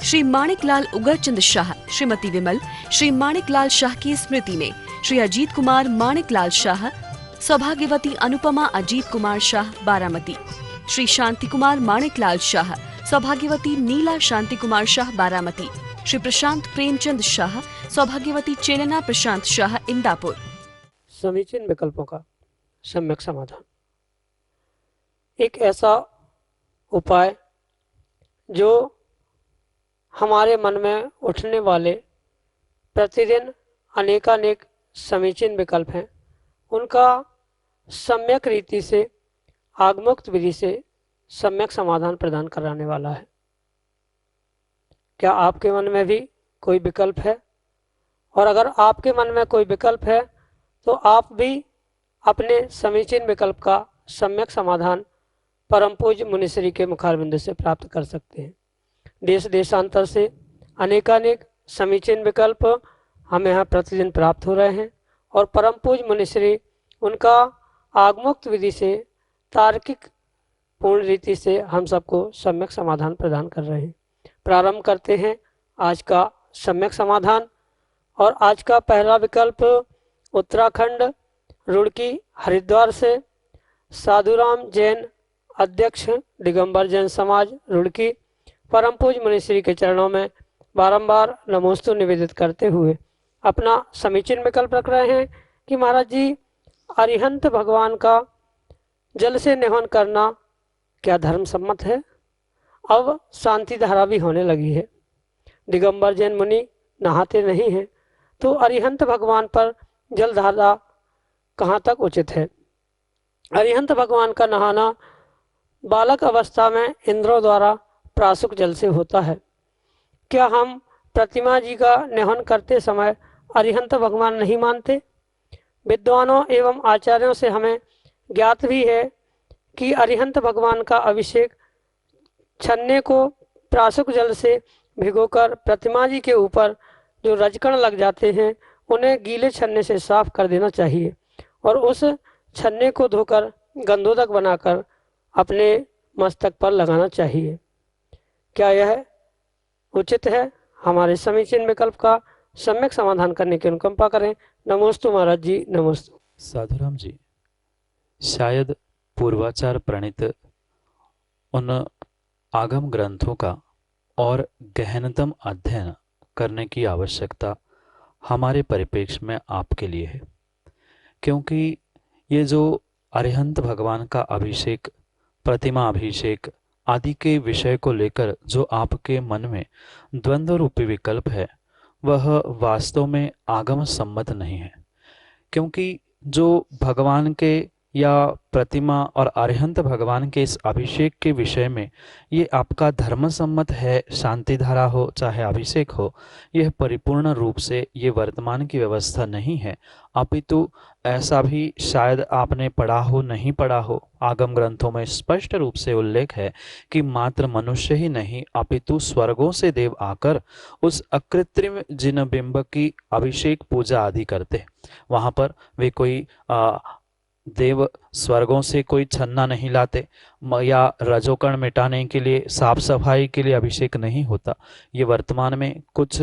श्री माणिकलाल उगरचंद शाह, श्रीमती विमल, श्री माणिकलाल शाह की स्मृति में श्री अजीत कुमार माणिकलाल शाह, सौभाग्यवती अनुपमा अजीत कुमार शाह बारामती, श्री शांति कुमार माणिकलाल शाह, सौभाग्यवती नीला शांति कुमार शाह बारामती, श्री प्रशांत प्रेमचंद शाह, सौभाग्यवती चेलना प्रशांत शाह इंदापुर। समीचीन विकल्पों का सम्यक समाधान एक ऐसा उपाय जो हमारे मन में उठने वाले प्रतिदिन अनेकानेक समीचीन विकल्प हैं, उनका सम्यक रीति से आगमुक्त विधि से सम्यक समाधान प्रदान कराने वाला है। क्या आपके मन में भी कोई विकल्प है? और अगर आपके मन में कोई विकल्प है तो आप भी अपने समीचीन विकल्प का सम्यक समाधान परम पूज्य मुनिश्री के मुखारबिंद से प्राप्त कर सकते हैं। देश देशांतर से अनेकानेक समीचीन विकल्प हमें यहाँ प्रतिदिन प्राप्त हो रहे हैं और परम पूज्य मुनिश्री उनका आगमुक्त विधि से तार्किक पूर्ण रीति से हम सबको सम्यक समाधान प्रदान कर रहे हैं। प्रारंभ करते हैं आज का सम्यक समाधान। और आज का पहला विकल्प उत्तराखंड रुड़की हरिद्वार से साधुराम जैन, अध्यक्ष दिगंबर जैन समाज रुड़की, परम पूज्य मुनिश्री के चरणों में बारंबार नमोस्तु निवेदित करते हुए अपना समीचीन विकल्प रख रहे हैं कि महाराज जी, अरिहंत भगवान का जल से निहन करना क्या धर्म सम्मत है? अब शांति धारा भी होने लगी है, दिगंबर जैन मुनि नहाते नहीं हैं, तो अरिहंत भगवान पर जल धारा कहाँ तक उचित है? अरिहंत भगवान का नहाना बालक अवस्था में इंद्रों द्वारा प्रासुक जल से होता है। क्या हम प्रतिमा जी का निहन करते समय अरिहंत भगवान नहीं मानते? विद्वानों एवं आचार्यों से हमें ज्ञात भी है कि अरिहंत भगवान का अभिषेक छन्ने को प्रासुक जल से भिगोकर प्रतिमा जी के ऊपर जो रजकण लग जाते हैं उन्हें गीले छन्ने से साफ कर देना चाहिए और उस छन्ने को धोकर गंधोदक बनाकर अपने मस्तक पर लगाना चाहिए। क्या यह उचित है? हमारे समीचीन विकल्प का सम्यक समाधान करने की अनुकंपा करें। नमोस्तु महाराज जी, नमोस्तु। साधुराम जी, शायद पूर्वाचार प्रणीत उन आगम ग्रंथों का और गहनतम अध्ययन करने की आवश्यकता हमारे परिप्रेक्ष्य में आपके लिए है, क्योंकि ये जो अरिहंत भगवान का अभिषेक, प्रतिमा अभिषेक आदि के विषय को लेकर जो आपके मन में द्वंद्व रूपी विकल्प है वह वास्तव में आगम सम्मत नहीं है। क्योंकि जो भगवान के या प्रतिमा और अरिहंत भगवान के इस अभिषेक के विषय में ये आपका धर्म सम्मत है, शांति धारा हो चाहे अभिषेक हो, यह परिपूर्ण रूप से ये वर्तमान की व्यवस्था नहीं है, अपितु ऐसा भी शायद आपने पढ़ा हो नहीं पढ़ा हो, आगम ग्रंथों में स्पष्ट रूप से उल्लेख है कि मात्र मनुष्य ही नहीं अपितु स्वर्गों से देव आकर उस अकृत्रिम जिन बिंब की अभिषेक पूजा आदि करते। वहाँ पर वे कोई देव स्वर्गों से कोई छन्ना नहीं लाते या रजोकण मिटाने के लिए, साफ सफाई के लिए अभिषेक नहीं होता। ये वर्तमान में कुछ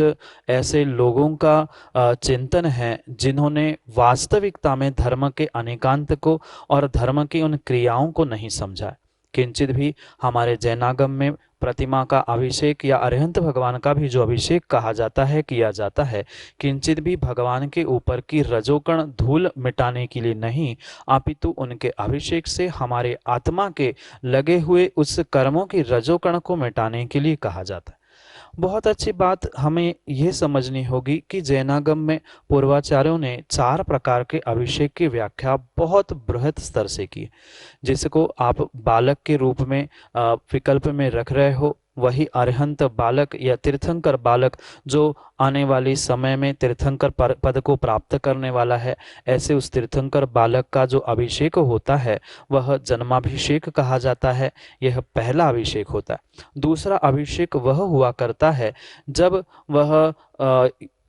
ऐसे लोगों का चिंतन है जिन्होंने वास्तविकता में धर्म के अनेकांत को और धर्म की उन क्रियाओं को नहीं समझा। किंचित भी हमारे जैनागम में प्रतिमा का अभिषेक या अरिहंत भगवान का भी जो अभिषेक कहा जाता है, किया जाता है, किंचित भी भगवान के ऊपर की रजोकण धूल मिटाने के लिए नहीं, अपितु उनके अभिषेक से हमारे आत्मा के लगे हुए उस कर्मों की रजोकण को मिटाने के लिए कहा जाता है। बहुत अच्छी बात हमें यह समझनी होगी कि जैनागम में पूर्वाचार्यों ने 4 प्रकार के अभिषेक की व्याख्या बहुत बृहत स्तर से की, जिसको आप बालक के रूप में विकल्प में रख रहे हो, वही अरिहंत बालक या तीर्थंकर बालक जो आने वाली समय में तीर्थंकर पद को प्राप्त करने वाला है, ऐसे उस तीर्थंकर बालक का जो अभिषेक होता है वह जन्माभिषेक कहा जाता है। यह पहला अभिषेक होता है। दूसरा अभिषेक वह हुआ करता है जब वह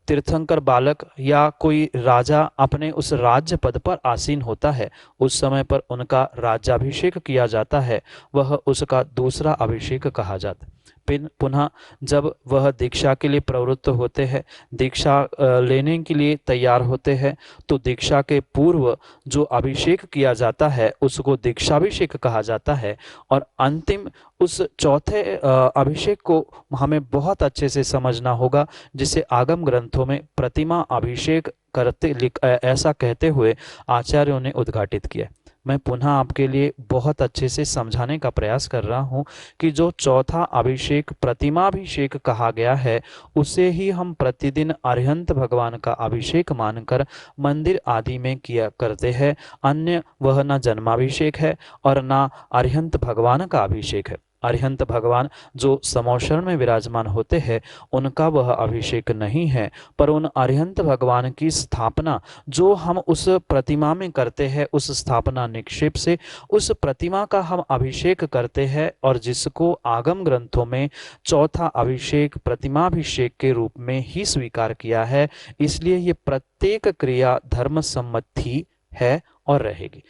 तीर्थंकर बालक या कोई राजा अपने उस राज्य पद पर आसीन होता है, उस समय पर उनका राज्याभिषेक किया जाता है, वह उसका दूसरा अभिषेक कहा जाता है। पुनः जब वह दीक्षा के लिए प्रवृत्त होते हैं, दीक्षा लेने के लिए तैयार होते हैं, तो दीक्षा के पूर्व जो अभिषेक किया जाता है उसको दीक्षाभिषेक कहा जाता है। और अंतिम उस चौथे अभिषेक को हमें बहुत अच्छे से समझना होगा, जिसे आगम ग्रंथों में प्रतिमा अभिषेक ऐसा कहते हुए आचार्यों ने उद्घाटित किया। मैं पुनः आपके लिए बहुत अच्छे से समझाने का प्रयास कर रहा हूं कि जो चौथा अभिषेक प्रतिमाभिषेक कहा गया है, उसे ही हम प्रतिदिन अरिहंत भगवान का अभिषेक मानकर मंदिर आदि में किया करते हैं। अन्य वह न जन्माभिषेक है और न अरिहंत भगवान का अभिषेक है। अरिहंत भगवान जो समोशरण में विराजमान होते हैं उनका वह अभिषेक नहीं है, पर उन अरिहंत भगवान की स्थापना जो हम उस प्रतिमा में करते हैं, उस स्थापना निक्षेप से उस प्रतिमा का हम अभिषेक करते हैं, और जिसको आगम ग्रंथों में चौथा अभिषेक प्रतिमाभिषेक के रूप में ही स्वीकार किया है। इसलिए ये प्रत्येक क्रिया धर्म सम्मति है और रहेगी।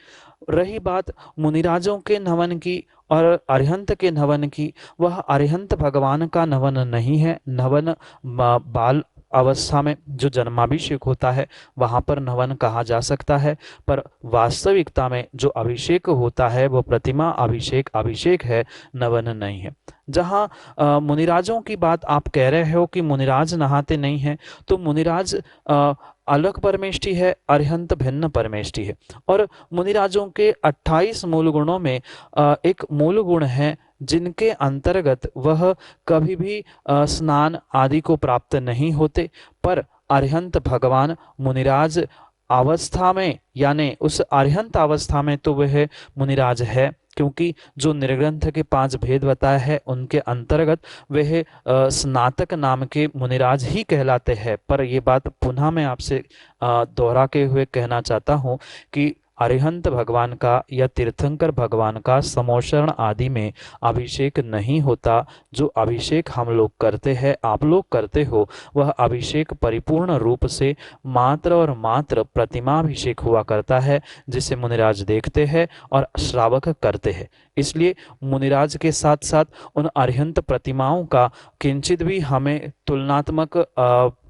रही बात मुनिराजों के नवन की और अरिहंत के नवन की, वह अरिहंत भगवान का नवन नहीं है। नवन बाल अवस्था में जो जन्माभिषेक होता है वहां पर नवन कहा जा सकता है, पर वास्तविकता में जो अभिषेक होता है वो प्रतिमा अभिषेक है, नवन नहीं है। जहाँ मुनिराजों की बात आप कह रहे हो कि मुनिराज नहाते नहीं हैं, तो मुनिराज अलग परमेष्टि है, अरिहंत भिन्न परमेष्टि है। और मुनिराजों के 28 मूल गुणों में एक मूल गुण है जिनके अंतर्गत वह कभी भी स्नान आदि को प्राप्त नहीं होते, पर अरिहंत भगवान मुनिराज अवस्था में, यानी उस अरिहंत अवस्था में तो वह मुनिराज है, क्योंकि जो निर्ग्रंथ के 5 भेद बताए हैं उनके अंतर्गत वह स्नातक नाम के मुनिराज ही कहलाते हैं। पर यह बात पुनः मैं आपसे दोहरा के हुए कहना चाहता हूँ कि अरिहंत भगवान का या तीर्थंकर भगवान का समोशरण आदि में अभिषेक नहीं होता। जो अभिषेक हम लोग करते हैं, आप लोग करते हो, वह अभिषेक परिपूर्ण रूप से मात्र और मात्र प्रतिमाभिषेक हुआ करता है, जिसे मुनिराज देखते हैं और श्रावक करते हैं। इसलिए मुनिराज के साथ साथ उन अरिहंत प्रतिमाओं का किंचित भी हमें तुलनात्मक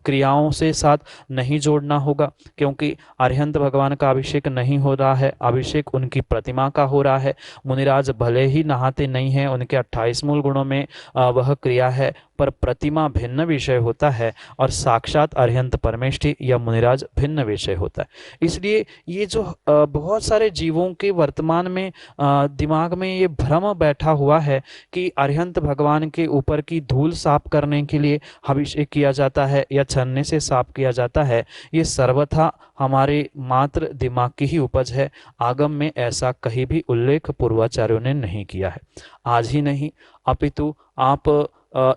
क्रियाओं से साथ नहीं जोड़ना होगा, क्योंकि अरिहंत भगवान का अभिषेक नहीं हो रहा है, अभिषेक उनकी प्रतिमा का हो रहा है। मुनिराज भले ही नहाते नहीं हैं, उनके 28 मूल गुणों में वह क्रिया है, पर प्रतिमा भिन्न विषय होता है और साक्षात अरिहंत परमेष्टि या मुनिराज भिन्न विषय होता है। इसलिए ये जो बहुत सारे जीवों के वर्तमान में दिमाग में ये भ्रम बैठा हुआ है कि अरिहंत भगवान के ऊपर की धूल साफ करने के लिए अभिषेक किया जाता है या छन्ने से साफ किया जाता है, ये सर्वथा हमारे मात्र दिमाग की ही उपज है। आगम में ऐसा कहीं भी उल्लेख पूर्वाचार्यों ने नहीं किया है। आज ही नहीं, अपितु आप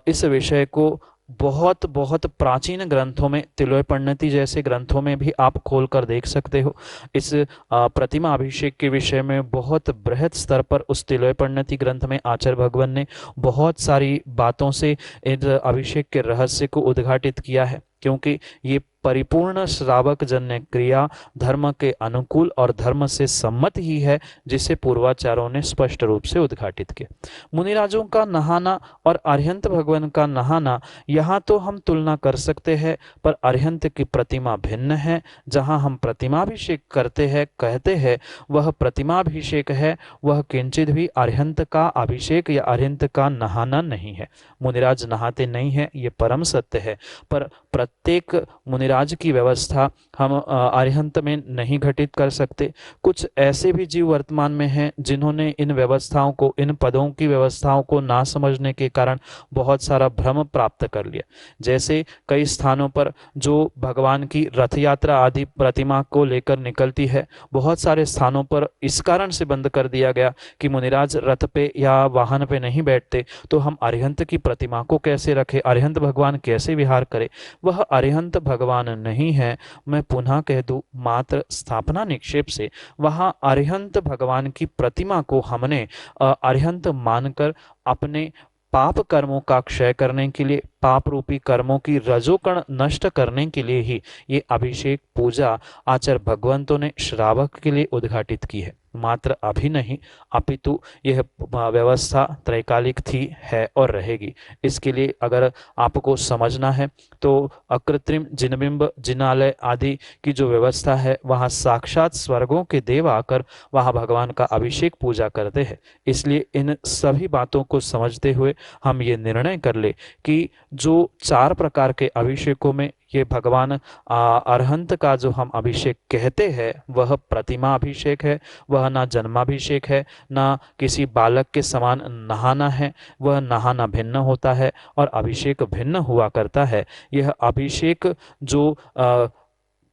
इस विषय को बहुत बहुत प्राचीन ग्रंथों में, तिलोय पंडिती जैसे ग्रंथों में भी आप खोल कर देख सकते हो। इस प्रतिमा अभिषेक के विषय में बहुत बृहद स्तर पर उस तिलोय पंडिती ग्रंथ में आचार्य भगवान ने बहुत सारी बातों से इस अभिषेक के रहस्य को उद्घाटित किया है, क्योंकि ये परिपूर्ण श्रावक जन्य क्रिया धर्म के अनुकूल और धर्म से सम्मत ही है, जिसे पूर्वाचार्यों ने स्पष्ट रूप से उद्घाटित किया। मुनिराजों का नहाना और अरिहंत भगवान का नहाना, यहाँ तो हम तुलना कर सकते हैं, पर अरिहंत की प्रतिमा भिन्न है। जहाँ हम प्रतिमाभिषेक करते हैं, कहते हैं वह प्रतिमाभिषेक है, वह किंचित भी अरिहंत का अभिषेक या अरिहंत का नहाना नहीं है। मुनिराज नहाते नहीं है, ये परम सत्य है, पर प्रत्येक मुनिराज की व्यवस्था हम अरिहंत में नहीं घटित कर सकते। कुछ ऐसे भी जीव वर्तमान में हैं जिन्होंने इन व्यवस्थाओं को, इन पदों की व्यवस्थाओं को ना समझने के कारण बहुत सारा भ्रम प्राप्त कर लिया। जैसे कई स्थानों पर जो भगवान की रथ यात्रा आदि प्रतिमा को लेकर निकलती है, बहुत सारे स्थानों पर इस कारण से बंद कर दिया गया कि मुनिराज रथ पे या वाहन पे नहीं बैठते, तो हम अरिहंत की प्रतिमा को कैसे रखें, अरिहंत भगवान कैसे विहार करें। वह अरिहंत भगवान नहीं है। मैं पुनः कह दूं, मात्र स्थापना निक्षेप से वहां अरिहंत भगवान की प्रतिमा को हमने अरिहंत मानकर अपने पाप कर्मों का क्षय करने के लिए, पाप रूपी कर्मों की रजोकण नष्ट करने के लिए ही ये अभिषेक पूजा आचार्य भगवंतों ने श्रावक के लिए उद्घाटित की है। मात्र अभी नहीं, अपितु यह व्यवस्था त्रैकालिक थी, है और रहेगी। इसके लिए अगर आपको समझना है तो अकृत्रिम जिनबिंब जिनालय आदि की जो व्यवस्था है, वहाँ साक्षात स्वर्गों के देव आकर वहाँ भगवान का अभिषेक पूजा करते हैं। इसलिए इन सभी बातों को समझते हुए हम ये निर्णय कर ले कि जो 4 प्रकार के अभिषेकों में ये भगवान अरहंत का जो हम अभिषेक कहते हैं वह प्रतिमा अभिषेक है, वह ना जन्माभिषेक है, ना किसी बालक के समान नहाना है, वह नहाना भिन्न होता है और अभिषेक भिन्न हुआ करता है। यह अभिषेक जो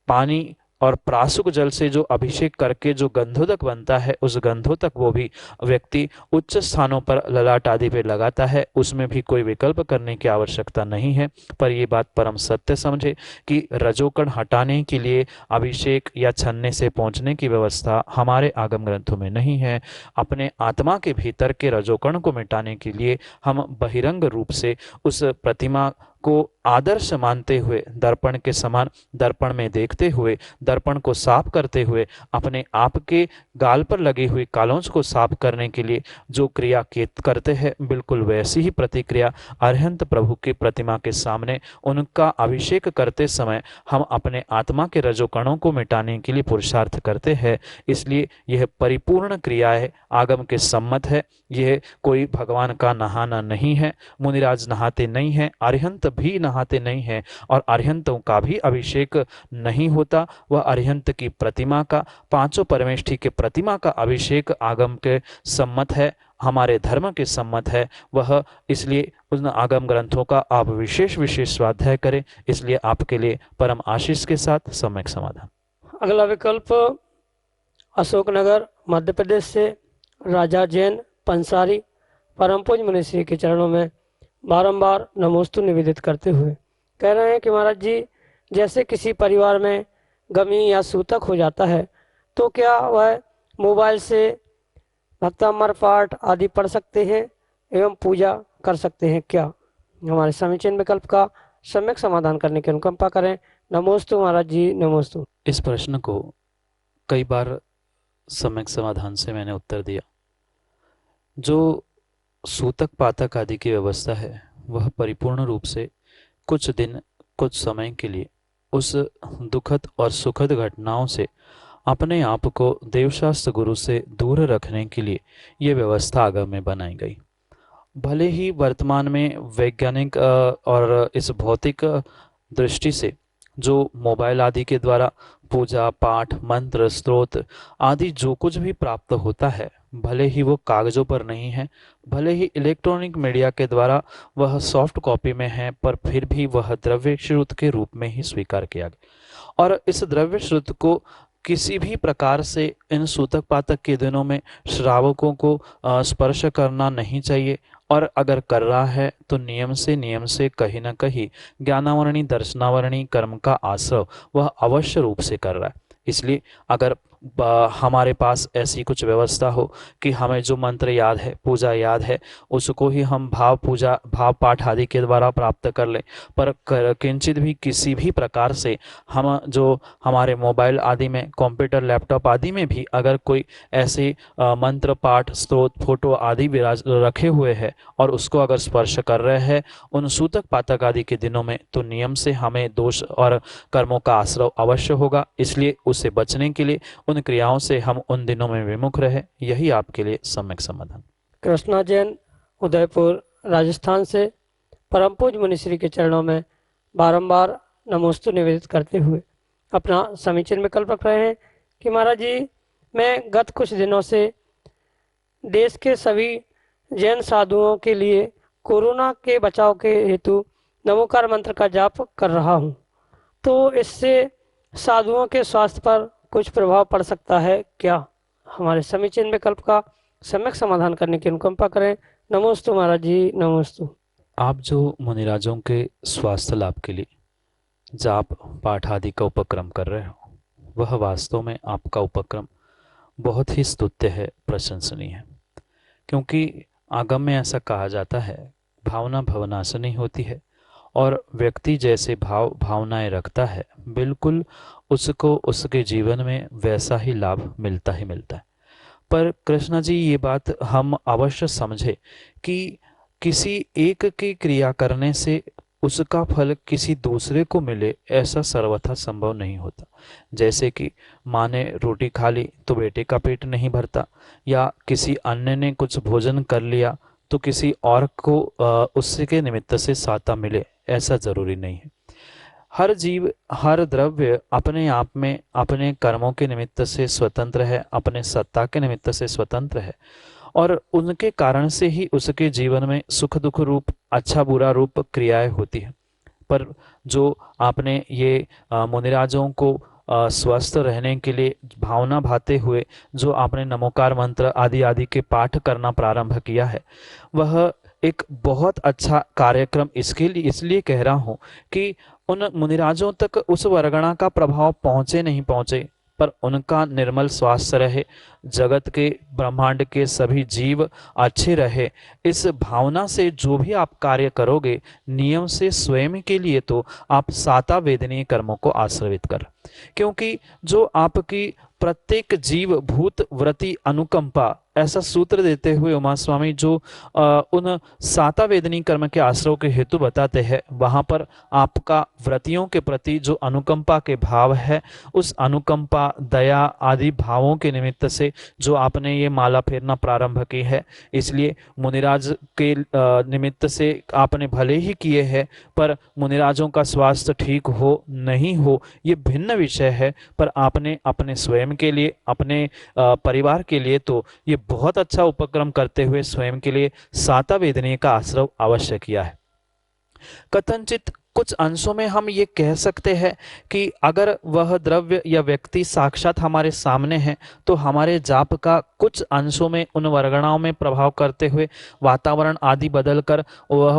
पानी और प्रासुक जल से जो अभिषेक करके जो गंधोदक बनता है, उस गंधोदक वो भी व्यक्ति उच्च स्थानों पर ललाट आदि पे लगाता है, उसमें भी कोई विकल्प करने की आवश्यकता नहीं है। पर ये बात परम सत्य समझे कि रजोकण हटाने के लिए अभिषेक या छन्ने से पहुंचने की व्यवस्था हमारे आगम ग्रंथों में नहीं है। अपने आत्मा के भीतर के रजोकण को मिटाने के लिए हम बहिरंग रूप से उस प्रतिमा को आदर्श मानते हुए, दर्पण के समान दर्पण में देखते हुए, दर्पण को साफ करते हुए, अपने आप के गाल पर लगी हुई कालोंच को साफ करने के लिए जो क्रिया करते हैं, बिल्कुल वैसी ही प्रतिक्रिया अरहंत प्रभु की प्रतिमा के सामने उनका अभिषेक करते समय हम अपने आत्मा के रजोकणों को मिटाने के लिए पुरुषार्थ करते हैं। इसलिए यह परिपूर्ण क्रिया है, आगम के सम्मत है। यह कोई भगवान का नहाना नहीं है, मुनिराज नहाते नहीं है, अरहंत भी नहाते नहीं है और अरहंतों का भी अभिषेक नहीं होता। वह अरहंत की प्रतिमा का, 5 परमेष्ठी के प्रतिमा का अभिषेक आगम के सम्मत है, हमारे धर्म के सम्मत है वह। इसलिए उन आगम ग्रंथों का आप विशेष स्वाध्याय करें। इसलिए आपके लिए परम आशीष के साथ सम्यक समाधान। अगला विकल्प अशोकनगर मध्य प्रदेश से राजा जैन पंसारी परम पूज्य मुनिश्री के चरणों में बारंबार नमोस्तु निवेदित करते हुए कह रहे हैं कि महाराज जी, जैसे किसी परिवार में गमी या सूतक हो जाता है तो क्या वह मोबाइल से भक्तामर पाठ आदि पढ़ सकते हैं एवं पूजा कर सकते हैं क्या? हमारे समीचीन विकल्प का सम्यक समाधान करने की अनुकंपा करें। नमोस्तु महाराज जी, नमोस्तु। इस प्रश्न को कई बार सम्यक समाधान से मैंने उत्तर दिया। जो सूतक पातक आदि की व्यवस्था है वह परिपूर्ण रूप से कुछ दिन कुछ समय के लिए उस दुखद और सुखद घटनाओं से अपने आप को देवशास्त्र गुरु से दूर रखने के लिए ये व्यवस्था आगम में बनाई गई। भले ही वर्तमान में वैज्ञानिक और इस भौतिक दृष्टि से जो मोबाइल आदि के द्वारा पूजा पाठ मंत्र स्त्रोत आदि जो कुछ भी प्राप्त होता है, भले ही वो कागजों पर नहीं है, भले ही इलेक्ट्रॉनिक मीडिया के द्वारा वह सॉफ्ट कॉपी में है, पर फिर भी वह द्रव्य श्रुत के रूप में ही स्वीकार किया गया। और इस द्रव्य श्रुत को किसी भी प्रकार से इन सूतक पातक के दिनों में श्रावकों को स्पर्श करना नहीं चाहिए। और अगर कर रहा है तो नियम से कहीं ना कहीं ज्ञानावरणी दर्शनावरणी कर्म का आश्रव वह अवश्य रूप से कर रहा है। इसलिए अगर हमारे पास ऐसी कुछ व्यवस्था हो कि हमें जो मंत्र याद है, पूजा याद है, उसको ही हम भाव पूजा भाव पाठ आदि के द्वारा प्राप्त कर लें, पर किंचित भी किसी भी प्रकार से हम जो हमारे मोबाइल आदि में, कंप्यूटर लैपटॉप आदि में भी अगर कोई ऐसे मंत्र पाठ स्त्रोत फोटो आदि विराज रखे हुए हैं और उसको अगर स्पर्श कर रहे हैं उन सूतक पातक आदि के दिनों में, तो नियम से हमें दोष और कर्मों का आश्रव अवश्य होगा। इसलिए उससे बचने के लिए उन क्रियाओं से हम उन दिनों में विमुख रहे। यही आपके लिए सम्यक समाधान। कृष्णा जैन उदयपुर राजस्थान से परम पूज्य मुनिश्री के चरणों में बारंबार नमोस्तु निवेदित करते हुए अपना समीचीन विकल्प रख रहे हैं कि महाराज जी, मैं गत कुछ दिनों से देश के सभी जैन साधुओं के लिए कोरोना के बचाव के हेतु नमोकार मंत्र का जाप कर रहा हूँ, तो इससे साधुओं के स्वास्थ्य पर कुछ प्रभाव पड़ सकता है क्या? हमारे समीचीन विकल्प का सम्यक समाधान करने की अनुकंपा करें। नमोस्तु महाराज जी, नमोस्तु। आप जो मुनिराजों के स्वास्थ्य लाभ के लिए जाप पाठ आदि का उपक्रम कर रहे हो, वह वास्तव में आपका उपक्रम बहुत ही स्तुत्य है, प्रशंसनीय है। क्योंकि आगम में ऐसा कहा जाता है, भावना भवनाशनी होती है और व्यक्ति जैसे भावनाएं रखता है, बिल्कुल उसको उसके जीवन में वैसा ही लाभ मिलता ही मिलता है। पर कृष्ण जी ये बात हम अवश्य समझे कि किसी एक की क्रिया करने से उसका फल किसी दूसरे को मिले, ऐसा सर्वथा संभव नहीं होता। जैसे कि माँ ने रोटी खा ली तो बेटे का पेट नहीं भरता, या किसी अन्य ने कुछ भोजन कर लिया तो किसी और को उसके निमित्त से साता मिले, ऐसा जरूरी नहीं है। हर जीव, हर द्रव्य अपने आप में अपने कर्मों के निमित्त से स्वतंत्र है, अपने सत्ता के निमित्त से स्वतंत्र है, और उनके कारण से ही उसके जीवन में सुख दुख रूप, अच्छा बुरा रूप क्रियाएं होती है। पर जो आपने ये मुनिराजों को स्वस्थ रहने के लिए भावना भाते हुए जो आपने नमोकार मंत्र आदि आदि के पाठ करना प्रारंभ किया है, वह एक बहुत अच्छा कार्यक्रम इसके लिए इसलिए कह रहा हूँ कि उन मुनिराजों तक उस वरगणा का प्रभाव पहुँचे नहीं पहुँचे, पर उनका निर्मल स्वास्थ्य रहे, जगत के ब्रह्मांड के सभी जीव अच्छे रहे, इस भावना से जो भी आप कार्य करोगे, नियम से स्वयं के लिए तो आप साता वेदनीय कर्मों को आश्रवित कर, क्योंकि जो आपकी प्रत्येक जीव भूत व्रति अनुकंपा, ऐसा सूत्र देते हुए उमा स्वामी जो उन साता वेदनी कर्म के आश्रव के हेतु बताते हैं, वहां पर आपका व्रतियों के प्रति जो अनुकंपा के भाव है, उस अनुकंपा दया आदि भावों के निमित्त से जो आपने ये माला फेरना प्रारंभ की है, इसलिए मुनिराज के निमित्त से आपने भले ही किए हैं, पर मुनिराजों का स्वास्थ्य ठीक हो नहीं हो ये भिन्न विषय है, पर आपने अपने स्वयं के लिए, अपने परिवार के लिए तो ये बहुत अच्छा उपक्रम करते हुए स्वयं के लिए साता वेदनीय का आश्रव अवश्य किया है। कथनचित कुछ अंशों में हम ये कह सकते हैं कि अगर वह द्रव्य या व्यक्ति साक्षात हमारे सामने है तो हमारे जाप का कुछ अंशों में उन वर्गणाओं में प्रभाव करते हुए वातावरण आदि बदलकर वह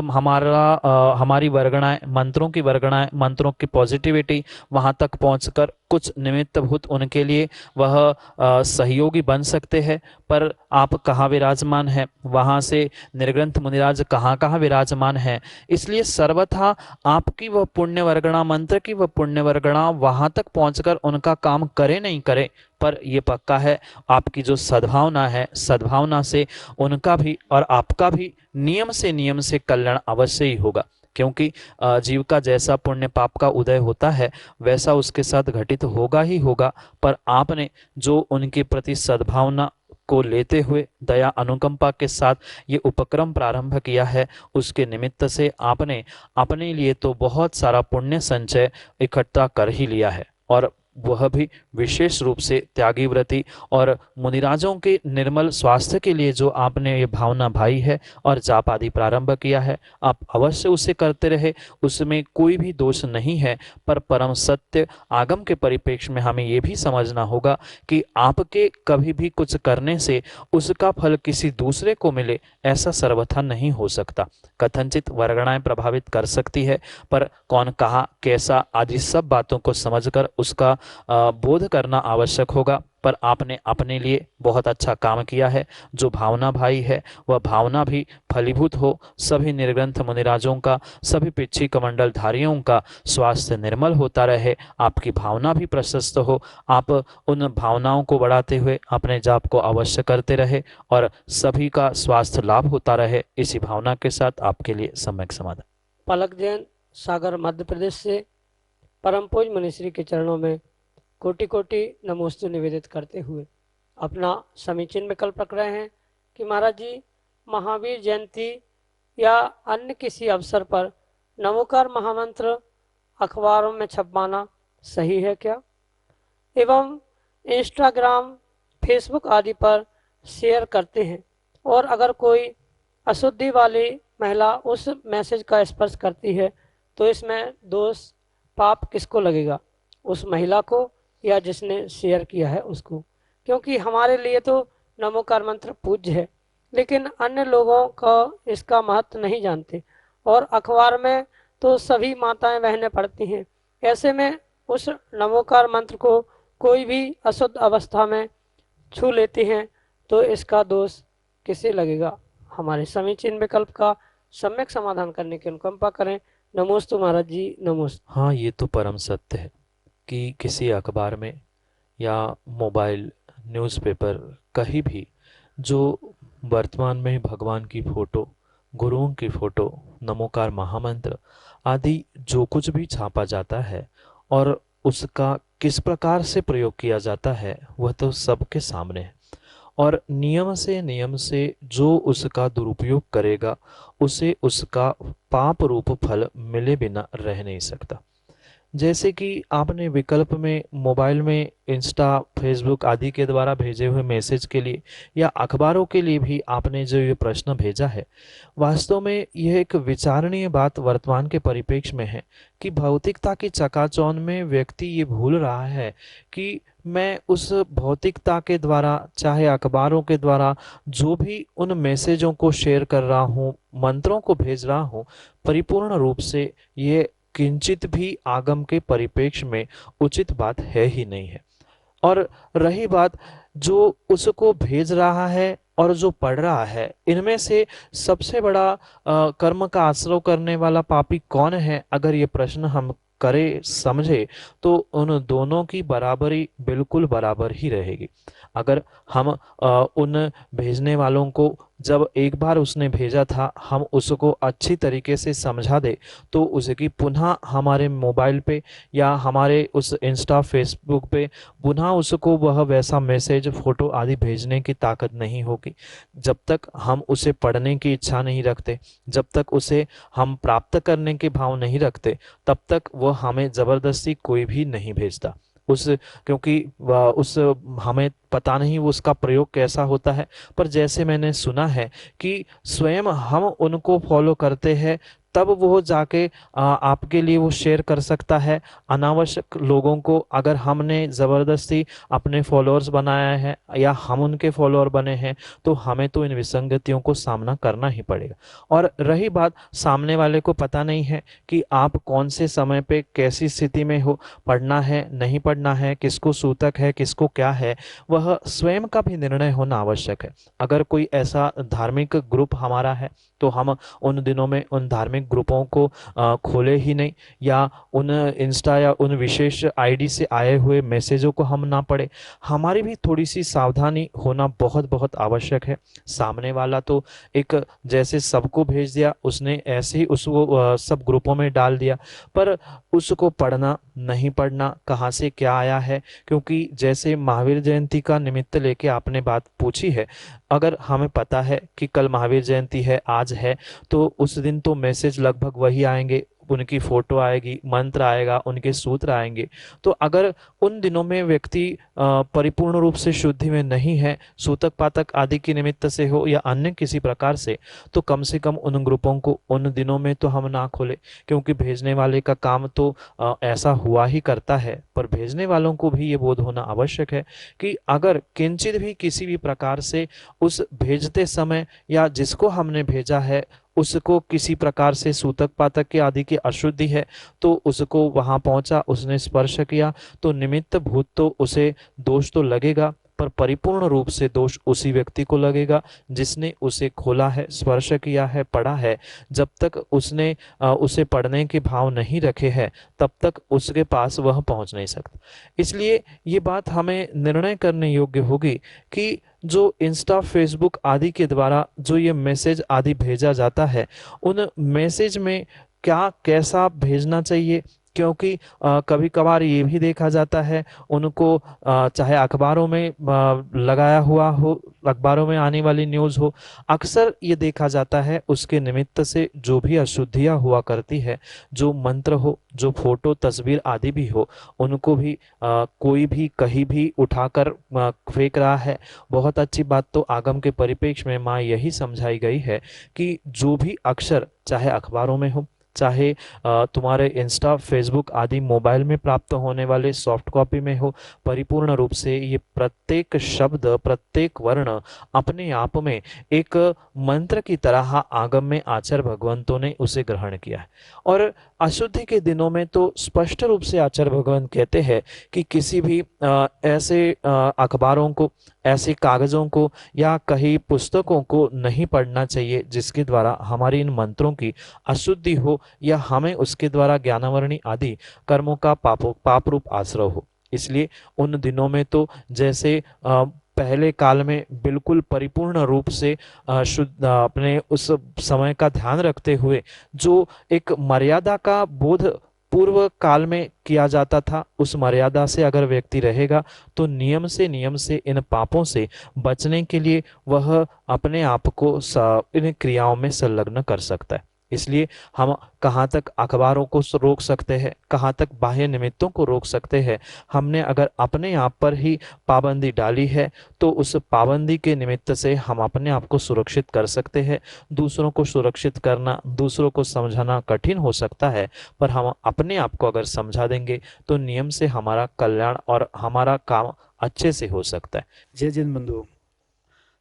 हमारी वर्गणाएं, मंत्रों की वर्गणाएं, मंत्रों की पॉजिटिविटी वहां तक पहुंचकर कुछ निमित्तभूत उनके लिए वह सहयोगी बन सकते हैं। पर आप कहाँ विराजमान हैं, वहां से निर्ग्रंथ मुनिराज कहाँ कहाँ विराजमान है, इसलिए सर्वथा आपकी वह पुण्य वर्गणा, मंत्र की वह पुण्य वर्गणा वहां तक पहुंचकर उनका काम करे नहीं करे, पर यह पक्का है आपकी जो सद्भावना है, सद्भावना से उनका भी और आपका भी नियम से कल्याण अवश्य ही होगा। क्योंकि जीव का जैसा पुण्य पाप का उदय होता है वैसा उसके साथ घटित होगा ही होगा, पर आपने जो उनके प्रति सद्भावना को लेते हुए दया अनुकंपा के साथ ये उपक्रम प्रारंभ किया है, उसके निमित्त से आपने अपने लिए तो बहुत सारा पुण्य संचय इकट्ठा कर ही लिया है, और वह भी विशेष रूप से त्यागी व्रति और मुनिराजों के निर्मल स्वास्थ्य के लिए जो आपने ये भावना भाई है और जाप आदि प्रारंभ किया है, आप अवश्य उसे करते रहे, उसमें कोई भी दोष नहीं है। पर परम सत्य आगम के परिप्रेक्ष्य में हमें ये भी समझना होगा कि आपके कभी भी कुछ करने से उसका फल किसी दूसरे को मिले, ऐसा सर्वथा नहीं हो सकता। कथनचित वर्गणाएं प्रभावित कर सकती है, पर कौन कहा कैसा आदि सब बातों को समझकर उसका बोध करना आवश्यक होगा। पर आपने अपने लिए बहुत अच्छा काम किया है, जो भावना भाई है वह भावना भी फलीभूत हो, सभी निर्ग्रंथ मुनिराजों का, सभी पिच्छी कमंडल धारियों का स्वास्थ्य निर्मल होता रहे, आपकी भावना भी प्रशस्त हो, आप उन भावनाओं को बढ़ाते हुए अपने जाप को अवश्य करते रहे और सभी का स्वास्थ्य लाभ होता रहे। इसी भावना के साथ आपके लिए सम्यक समाधान। पलक जैन, सागर, मध्य प्रदेश से परम पूज्य मुनिश्री के चरणों में कोटि कोटि नमोस्तु निवेदित करते हुए अपना समीचीन विकल्प रख रहे हैं कि महाराज जी, महावीर जयंती या अन्य किसी अवसर पर नमोकार महामंत्र अखबारों में छपवाना सही है क्या, एवं इंस्टाग्राम, फेसबुक आदि पर शेयर करते हैं, और अगर कोई अशुद्धि वाली महिला उस मैसेज का स्पर्श करती है तो इसमें दोष पाप किसको लगेगा, उस महिला को या जिसने शेयर किया है उसको? क्योंकि हमारे लिए तो नमोकार मंत्र पूज्य है, लेकिन अन्य लोगों का इसका महत्व नहीं जानते, और अखबार में तो सभी माताएं बहनें पढ़ती हैं। ऐसे में उस नमोकार मंत्र को कोई भी अशुद्ध अवस्था में छू लेती हैं तो इसका दोष किसे लगेगा? हमारे समीचीन विकल्प का सम्यक समाधान करने की अनुकंपा करें। नमोस्तु महाराज जी, नमोस्तु। हाँ, ये तो परम सत्य है कि किसी अखबार में या मोबाइल न्यूज़पेपर, कहीं भी जो वर्तमान में भगवान की फोटो, गुरुओं की फोटो, नमोकार महामंत्र आदि जो कुछ भी छापा जाता है और उसका किस प्रकार से प्रयोग किया जाता है वह तो सबके सामने है। और नियम से जो उसका दुरुपयोग करेगा उसे उसका पाप रूप फल मिले बिना रह नहीं सकता। जैसे कि आपने विकल्प में मोबाइल में इंस्टा, फेसबुक आदि के द्वारा भेजे हुए मैसेज के लिए या अखबारों के लिए भी आपने जो ये प्रश्न भेजा है, वास्तव में यह एक विचारणीय बात वर्तमान के परिप्रेक्ष्य में है कि भौतिकता की चकाचौंध में व्यक्ति ये भूल रहा है कि मैं उस भौतिकता के द्वारा, चाहे अखबारों के द्वारा जो भी उन मैसेजों को शेयर कर रहा हूँ, मंत्रों को भेज रहा हूँ, परिपूर्ण रूप से ये किंचित भी आगम के परिप्रेक्ष्य में उचित बात है ही नहीं है। और रही बात जो उसको भेज रहा है और जो पढ़ रहा है, इनमें से सबसे बड़ा कर्म का आश्रय करने वाला पापी कौन है, अगर ये प्रश्न हम करे समझे तो उन दोनों की बराबरी बिल्कुल बराबर ही रहेगी। अगर हम उन भेजने वालों को जब एक बार उसने भेजा था हम उसको अच्छी तरीके से समझा दे तो उसकी पुनः हमारे मोबाइल पे या हमारे उस इंस्टा, फेसबुक पे पुनः उसको वह वैसा मैसेज, फोटो आदि भेजने की ताकत नहीं होगी। जब तक हम उसे पढ़ने की इच्छा नहीं रखते, जब तक उसे हम प्राप्त करने के भाव नहीं रखते, तब तक वह हमें ज़बरदस्ती कोई भी नहीं भेजता। क्योंकि उस हमें पता नहीं वो उसका प्रयोग कैसा होता है। पर जैसे मैंने सुना है कि स्वयं हम उनको फॉलो करते हैं तब वो जाके आपके लिए वो शेयर कर सकता है। अनावश्यक लोगों को अगर हमने ज़बरदस्ती अपने फॉलोअर्स बनाया है या हम उनके फॉलोअर बने हैं तो हमें तो इन विसंगतियों को सामना करना ही पड़ेगा। और रही बात, सामने वाले को पता नहीं है कि आप कौन से समय पे कैसी स्थिति में हो, पढ़ना है नहीं पढ़ना है, किसको सूतक है किसको क्या है, वह स्वयं का भी निर्णय होना आवश्यक है। अगर कोई ऐसा धार्मिक ग्रुप हमारा है तो हम उन दिनों में उन धार्मिक ग्रुपों को खोले ही नहीं, या उन इंस्टा या उन विशेष आईडी से आए हुए मैसेजों को हम ना पढ़े। हमारी भी थोड़ी सी सावधानी होना बहुत बहुत आवश्यक है। सामने वाला तो एक जैसे सबको भेज दिया, उसने ऐसे ही उसको सब ग्रुपों में डाल दिया, पर उसको पढ़ना नहीं पढ़ना कहाँ से क्या आया है, क्योंकि जैसे महावीर जयंती का निमित्त लेके आपने बात पूछी है, अगर हमें पता है कि कल महावीर जयंती है, आज है, तो उस दिन तो मैसेज लगभग वही आएंगे, उनकी फोटो आएगी, मंत्र आएगा, उनके सूत्र आएंगे। तो अगर उन दिनों में व्यक्ति परिपूर्ण रूप से शुद्धि में नहीं है, सूतक पातक आदि के निमित्त से हो या अन्य किसी प्रकार से, तो कम से कम उन ग्रुपों को उन दिनों में तो हम ना खोले, क्योंकि भेजने वाले का काम तो ऐसा हुआ ही करता है। पर भेजने वालों को भी ये बोध होना आवश्यक है कि अगर किंचित भी किसी भी प्रकार से उस भेजते समय या जिसको हमने भेजा है उसको किसी प्रकार से सूतक पातक के आदि की अशुद्धि है तो उसको वहां पहुंचा, उसने स्पर्श किया तो निमित्त भूत तो उसे दोष तो लगेगा, पर परिपूर्ण रूप से दोष उसी व्यक्ति को लगेगा जिसने उसे खोला है, स्पर्श किया है, पढ़ा है। जब तक उसने उसे पढ़ने के भाव नहीं रखे हैं तब तक उसके पास वह पहुंच नहीं सकता। इसलिए ये बात हमें निर्णय करने योग्य होगी कि जो इंस्टा, फेसबुक आदि के द्वारा जो ये मैसेज आदि भेजा जाता है, उन मैसेज में क्या कैसा भेजना चाहिए, क्योंकि कभी कभार ये भी देखा जाता है उनको चाहे अखबारों में लगाया हुआ हो, अखबारों में आने वाली न्यूज़ हो, अक्सर ये देखा जाता है उसके निमित्त से जो भी अशुद्धियाँ हुआ करती है, जो मंत्र हो, जो फोटो तस्वीर आदि भी हो, उनको भी कोई भी कहीं भी उठाकर फेंक रहा है। बहुत अच्छी बात तो आगम के परिप्रेक्ष्य में माँ यही समझाई गई है कि जो भी अक्षर चाहे अखबारों में हो, चाहे तुम्हारे इंस्टा, फेसबुक आदि मोबाइल में प्राप्त होने वाले सॉफ्ट कॉपी में हो, परिपूर्ण रूप से ये प्रत्येक शब्द, प्रत्येक वर्ण अपने आप में एक मंत्र की तरह आगम में आचार्य भगवंतों ने उसे ग्रहण किया है। और अशुद्धि के दिनों में तो स्पष्ट रूप से आचार्य भगवंत कहते हैं कि किसी भी ऐसे अखबारों को, ऐसे कागजों को या कहीं पुस्तकों को नहीं पढ़ना चाहिए जिसके द्वारा हमारी इन मंत्रों की अशुद्धि हो या हमें उसके द्वारा ज्ञानावरणी आदि कर्मों का पाप रूप आश्रय हो। इसलिए उन दिनों में तो जैसे पहले काल में बिल्कुल परिपूर्ण रूप से शुद्ध अपने उस समय का ध्यान रखते हुए जो एक मर्यादा का बोध पूर्व काल में किया जाता था, उस मर्यादा से अगर व्यक्ति रहेगा तो नियम से इन पापों से बचने के लिए वह अपने आप को इन क्रियाओं में संलग्न कर सकता है। इसलिए हम कहाँ तक अखबारों को रोक सकते हैं, कहाँ तक बाह्य निमित्तों को रोक सकते हैं। हमने अगर अपने आप पर ही पाबंदी डाली है तो उस पाबंदी के निमित्त से हम अपने आप को सुरक्षित कर सकते हैं। दूसरों को सुरक्षित करना, दूसरों को समझाना कठिन हो सकता है, पर हम अपने आप को अगर समझा देंगे तो नियम से हमारा कल्याण और हमारा काम अच्छे से हो सकता है। जय जिन बंधु,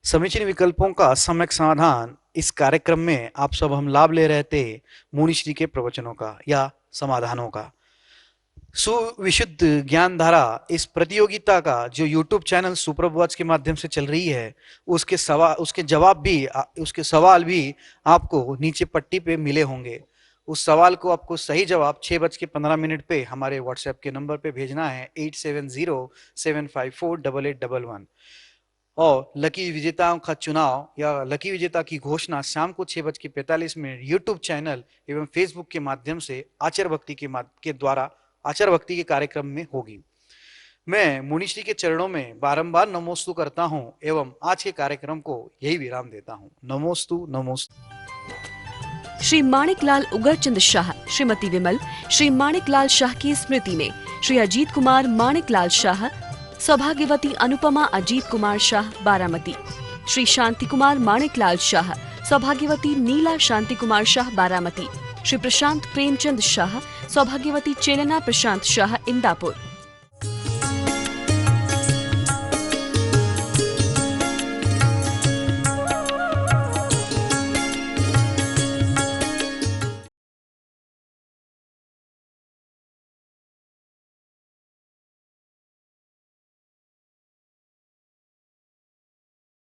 समीचीन विकल्पों का सम्यक समाधान इस कार्यक्रम में आप सब हम लाभ ले रहे थे मुनिश्री के प्रवचनों का या समाधानों का। सुविशुद्ध ज्ञान धारा इस प्रतियोगिता का जो यूट्यूब चैनल सुप्रभ वॉच के माध्यम से चल रही है, उसके सवाल भी आपको नीचे पट्टी पे मिले होंगे। उस सवाल को आपको सही जवाब 6:15 पे हमारे व्हाट्सएप के नंबर पे भेजना है 8707548811 और लकी विजेताओं का चुनाव या लकी विजेता की घोषणा शाम को 6:45 यूट्यूब चैनल एवं फेसबुक के माध्यम से आचार भक्ति के द्वारा आचार भक्ति के कार्यक्रम में होगी। मैं मुनिश्री के चरणों में बारंबार नमोस्तु करता हूं एवं आज के कार्यक्रम को यही विराम देता हूं। नमोस्तु नमोस्तु। श्री माणिकलाल उगरचंद शाह, श्रीमती विमल, श्री माणिकलाल शाह की स्मृति में श्री अजीत कुमार माणिकलाल शाह, सौभाग्यवती अनुपमा अजीत कुमार शाह बारामती, श्री शांति कुमार माणिकलाल शाह, सौभाग्यवती नीला शांति कुमार शाह बारामती, श्री प्रशांत प्रेमचंद शाह, सौभाग्यवती चेलना प्रशांत शाह इंदापुर,